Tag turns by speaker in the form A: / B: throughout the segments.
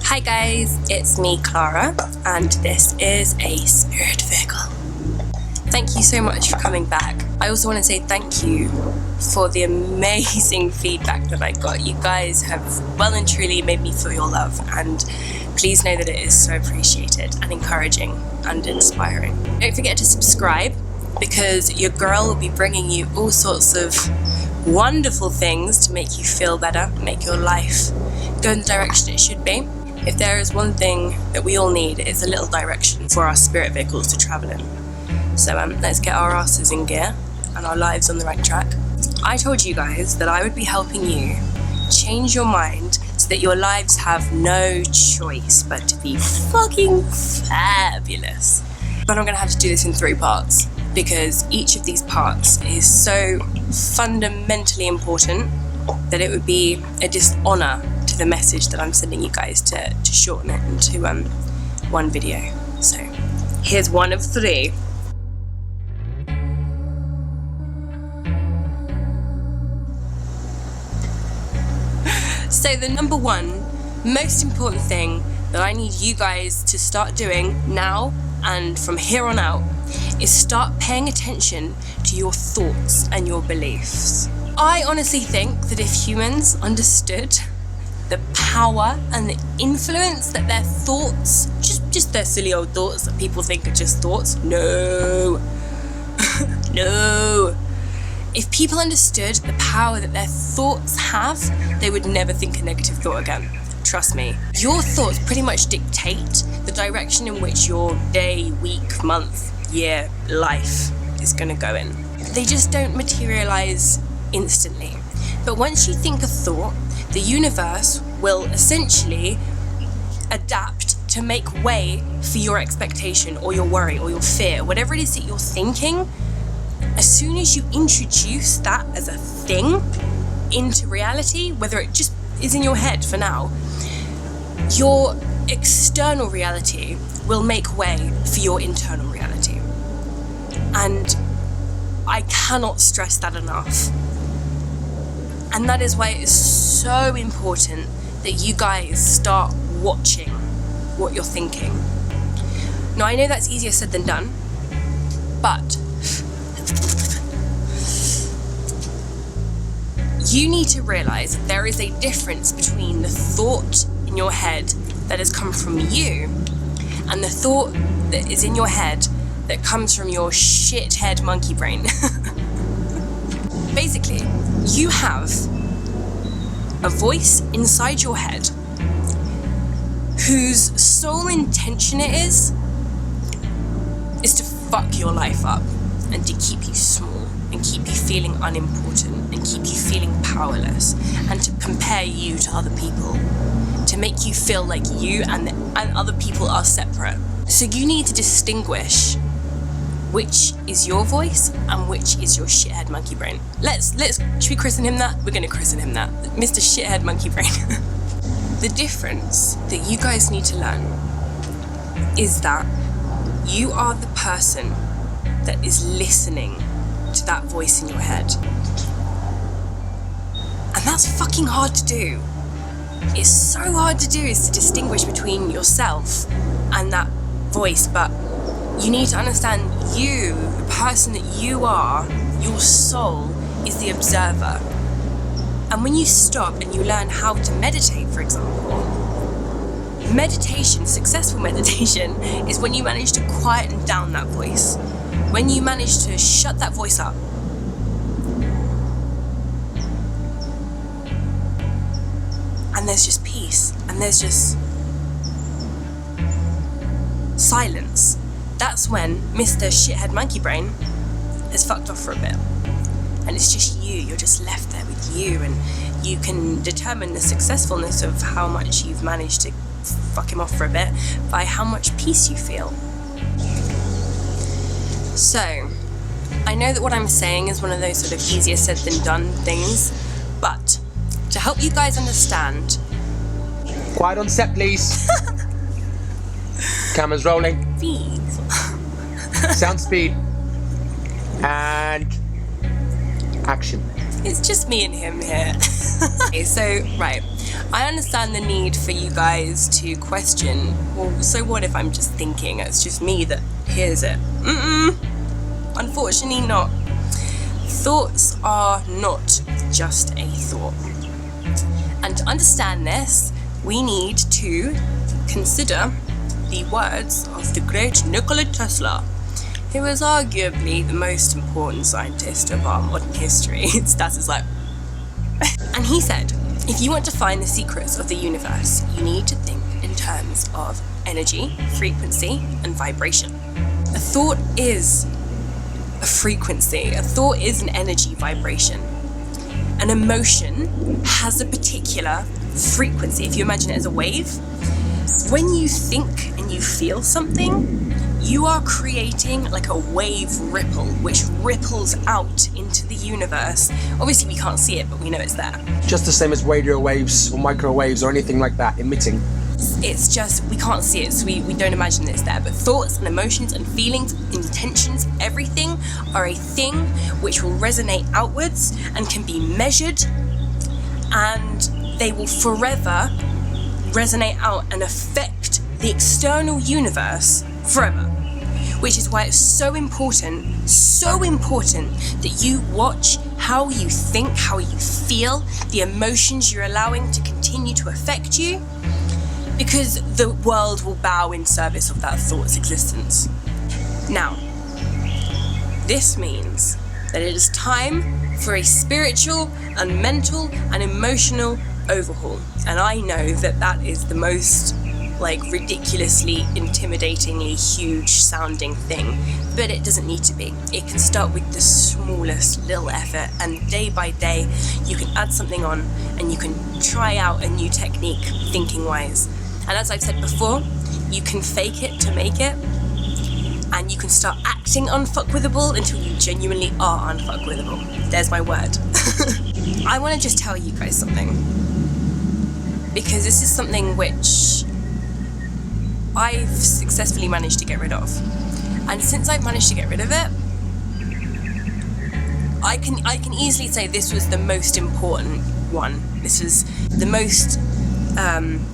A: Hi guys, it's me Klara, and this is a spirit vehicle. Thank you so much for coming back. I also want to say thank you for the amazing feedback that I got. You guys have well and truly made me feel your love, and please know that it is so appreciated and encouraging and inspiring. Don't forget to subscribe, because your girl will be bringing you all sorts of wonderful things to make you feel better, make your life go in the direction it should be. If there is one thing that we all need, it's a little direction for our spirit vehicles to travel in. So let's get our asses in gear and our lives on the right track. I told you guys that I would be helping you change your mind so that your lives have no choice but to be fucking fabulous. But I'm gonna have to do this in 3 parts, because each of these parts is so fundamentally important that it would be a dishonor to the message that I'm sending you guys to shorten it into one video. So here's one of 3. So the number 1 most important thing that I need you guys to start doing now and from here on out is start paying attention to your thoughts and your beliefs. I honestly think that if humans understood the power and the influence that their thoughts, just their silly old thoughts that people think are just thoughts, no, no. If people understood the power that their thoughts have, they would never think a negative thought again. Trust me. Your thoughts pretty much dictate the direction in which your day, week, month, year, life is going to go in. They just don't materialize instantly. But once you think a thought, the universe will essentially adapt to make way for your expectation or your worry or your fear, whatever it is that you're thinking. As soon as you introduce that as a thing into reality, whether it just is in your head for now, your external reality will make way for your internal reality. And I cannot stress that enough. And that is why it is so important that you guys start watching what you're thinking. Now, I know that's easier said than done, but you need to realize that there is a difference between the thought in your head that has come from you and the thought that is in your head that comes from your shithead monkey brain. Basically, you have a voice inside your head whose sole intention it is to fuck your life up and to keep you small and keep you feeling unimportant and keep you feeling powerless and to compare you to other people, to make you feel like you and other people are separate. So you need to distinguish which is your voice and which is your shithead monkey brain. Should we christen him that? We're gonna christen him that. Mr. Shithead Monkey Brain. The difference that you guys need to learn is that you are the person that is listening to that voice in your head. And that's fucking hard to do. It's so hard to do, is to distinguish between yourself and that voice, but you need to understand you, the person that you are, your soul, is the observer. And when you stop and you learn how to meditate, for example, meditation, successful meditation, is when you manage to quieten down that voice. When you manage to shut that voice up. And there's just peace, and there's just silence. That's when Mr. Shithead Monkey Brain has fucked off for a bit. And it's just you, you're just left there with you, and you can determine the successfulness of how much you've managed to fuck him off for a bit by how much peace you feel. So, I know that what I'm saying is one of those sort of easier said than done things, but to help you guys understand...
B: Quiet on set, please. Camera's rolling.
A: Please.
B: Sound speed. And action.
A: It's just me and him here. Okay, so, right. I understand the need for you guys to question, well, so what if I'm just thinking? It's just me that hears it. Unfortunately not. Thoughts are not just a thought. And to understand this, we need to consider the words of the great Nikola Tesla, who was arguably the most important scientist of our modern history. Stas is like... And he said, if you want to find the secrets of the universe, you need to think in terms of energy, frequency, and vibration. A thought is a frequency. A thought is an energy vibration. An emotion has a particular frequency. If you imagine it as a wave, when you think and you feel something, you are creating like a wave ripple, which ripples out into the universe. Obviously, we can't see it, but we know it's there.
B: Just the same as radio waves or microwaves or anything like that, emitting.
A: It's just, we can't see it, so we don't imagine it's there. But thoughts and emotions and feelings, intentions, everything are a thing which will resonate outwards and can be measured, and they will forever resonate out and affect the external universe forever. Which is why it's so important that you watch how you think, how you feel, the emotions you're allowing to continue to affect you, because the world will bow in service of that thought's existence. Now, this means that it is time for a spiritual and mental and emotional overhaul. And I know that that is the most ridiculously, intimidatingly huge sounding thing, but it doesn't need to be. It can start with the smallest little effort, and day by day you can add something on and you can try out a new technique thinking wise. And as I've said before, you can fake it to make it, and you can start acting unfuckwithable until you genuinely are unfuckwithable. There's my word. I want to just tell you guys something, because this is something which I've successfully managed to get rid of. And since I've managed to get rid of it, I can easily say this was the most important one. This is the most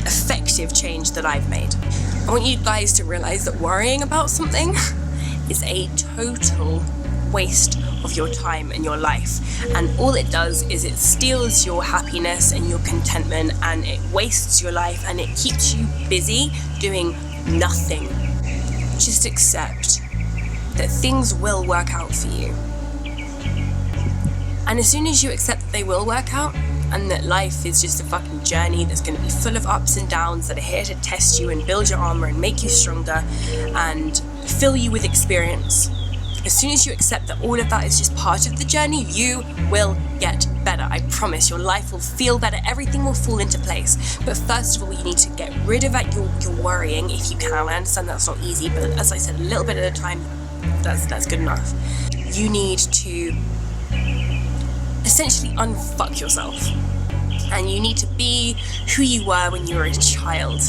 A: effective change that I've made. I want you guys to realize that worrying about something is a total waste of your time and your life, and all it does is it steals your happiness and your contentment, and it wastes your life, and it keeps you busy doing nothing. Just accept that things will work out for you, and as soon as you accept that they will work out, and that life is just a fucking journey that's going to be full of ups and downs that are here to test you and build your armor and make you stronger and fill you with experience, as soon as you accept that all of that is just part of the journey, you will get better. I promise. Your life will feel better. Everything will fall into place. But first of all, you need to get rid of your worrying if you can. I understand that's not easy, but as I said, a little bit at a time, that's good enough. You need to essentially unfuck yourself. And you need to be who you were when you were a child.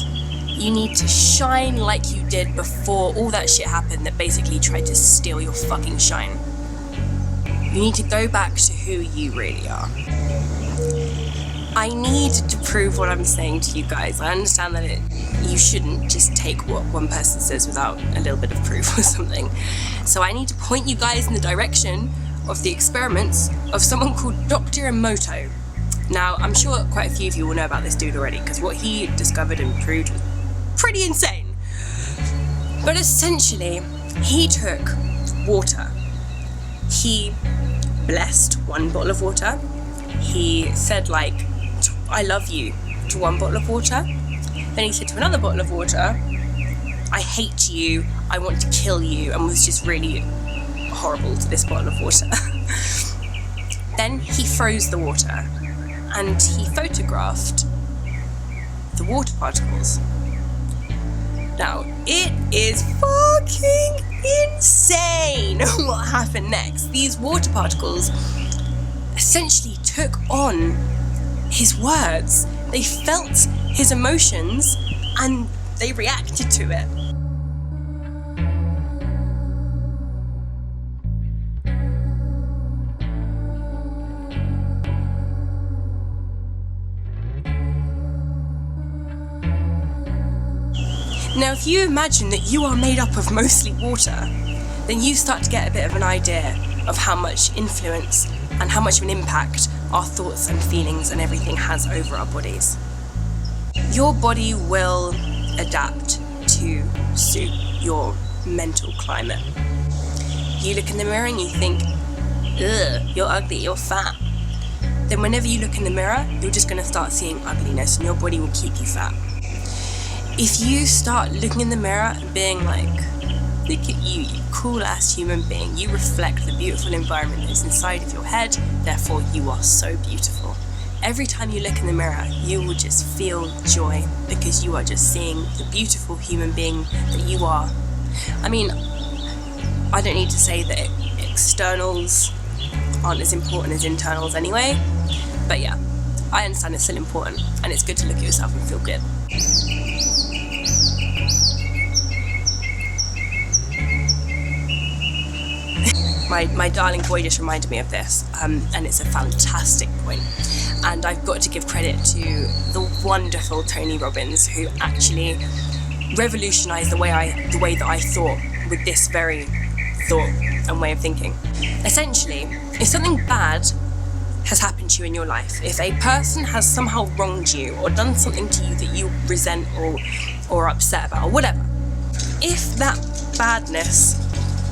A: You need to shine like you did before all that shit happened that basically tried to steal your fucking shine. You need to go back to who you really are. I need to prove what I'm saying to you guys. I understand that you shouldn't just take what one person says without a little bit of proof or something. So I need to point you guys in the direction of the experiments of someone called Dr. Emoto. Now, I'm sure quite a few of you will know about this dude already, because what he discovered and proved was pretty insane. But essentially, he took water. He blessed one bottle of water. He said, I love you to one bottle of water. Then he said to another bottle of water, I hate you, I want to kill you, and was just really horrible to this bottle of water. Then he froze the water, and he photographed the water particles. Now, it is fucking insane what happened next. These water particles essentially took on his words. They felt his emotions and they reacted to it. Now, if you imagine that you are made up of mostly water, then you start to get a bit of an idea of how much influence and how much of an impact our thoughts and feelings and everything has over our bodies. Your body will adapt to suit your mental climate. You look in the mirror and you think, ugh, you're ugly, you're fat. Then whenever you look in the mirror, you're just going to start seeing ugliness and your body will keep you fat. If you start looking in the mirror and being like, look at you, you cool ass human being, you reflect the beautiful environment that's inside of your head, therefore you are so beautiful. Every time you look in the mirror, you will just feel joy because you are just seeing the beautiful human being that you are. I mean, I don't need to say that externals aren't as important as internals anyway, but yeah, I understand it's still important and it's good to look at yourself and feel good. My darling boy just reminded me of this, and it's a fantastic point. And I've got to give credit to the wonderful Tony Robbins, who actually revolutionised the way that I thought with this very thought and way of thinking. Essentially, if something bad has happened to you in your life, if a person has somehow wronged you or done something to you that you resent or are upset about or whatever, if that badness,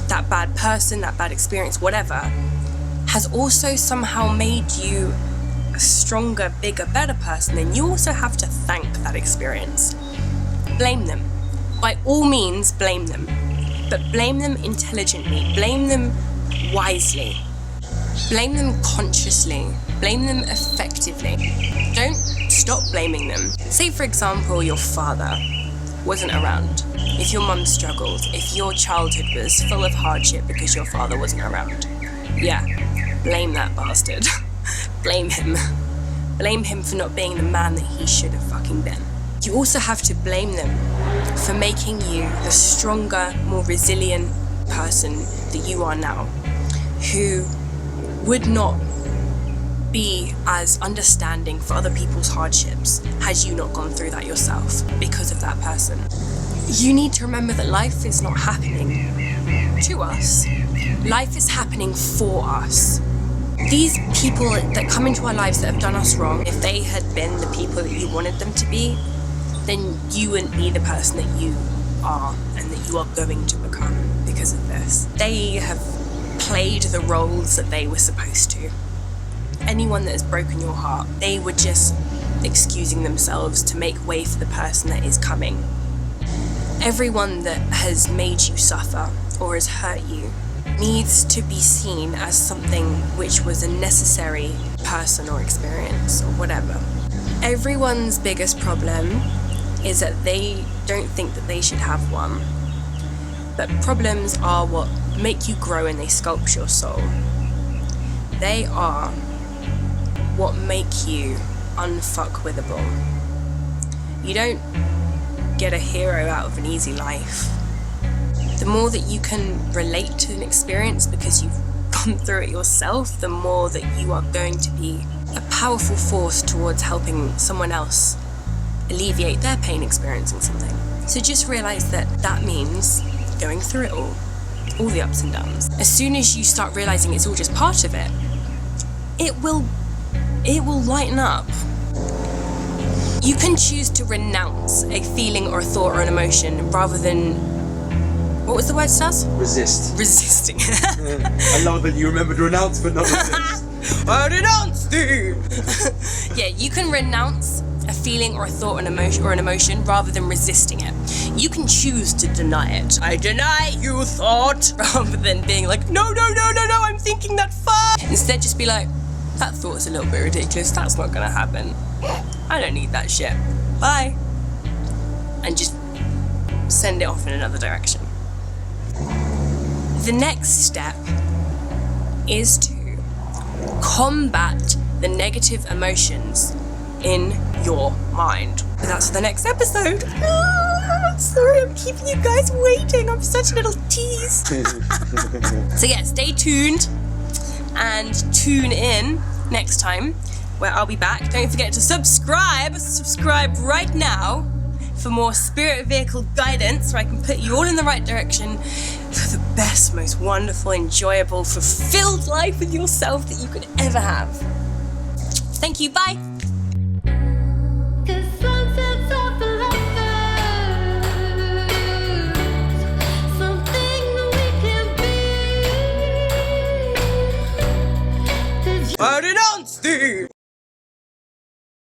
A: that bad person, that bad experience, whatever, has also somehow made you a stronger, bigger, better person, then you also have to thank that experience. Blame them. By all means, blame them. But blame them intelligently. Blame them wisely. Blame them consciously. Blame them effectively. Don't stop blaming them. Say, for example, your father wasn't around. If your mum struggled, if your childhood was full of hardship because your father wasn't around, yeah, blame that bastard. Blame him. Blame him for not being the man that he should have fucking been. You also have to blame them for making you the stronger, more resilient person that you are now, who would not be as understanding for other people's hardships had you not gone through that yourself because of that person. You need to remember that life is not happening to us. Life is happening for us. These people that come into our lives that have done us wrong, if they had been the people that you wanted them to be, then you wouldn't be the person that you are and that you are going to become because of this. They have played the roles that they were supposed to. Anyone that has broken your heart, they were just excusing themselves to make way for the person that is coming. Everyone that has made you suffer or has hurt you needs to be seen as something which was a necessary person or experience or whatever. Everyone's biggest problem is that they don't think that they should have one. But problems are what make you grow and they sculpt your soul. They are what make you unfuckwithable. You don't get a hero out of an easy life. The more that you can relate to an experience because you've gone through it yourself, the more that you are going to be a powerful force towards helping someone else alleviate their pain experiencing something. So just realize that that means going through it all the ups and downs. As soon as you start realizing it's all just part of it, it will lighten up. You can choose to renounce a feeling or a thought or an emotion rather than, what was the word, Stas? Resisting.
B: I love that you remember to renounce but not resist.
A: I renounced thee! Yeah, you can renounce a feeling or a thought or an emotion rather than resisting it. You can choose to deny it. I deny you thought, rather than being like, no, I'm thinking that far. Instead, just be like, that thought's a little bit ridiculous, that's not gonna happen. I don't need that shit. Bye. And just send it off in another direction. The next step is to combat the negative emotions in your mind. That's the next episode. Sorry, I'm keeping you guys waiting. I'm such a little tease. So yeah, stay tuned and tune in next time where I'll be back. Don't forget to subscribe right now for more spirit vehicle guidance, where I can put you all in the right direction for the best, most wonderful, enjoyable, fulfilled life with yourself that you could ever have. Thank you. Bye.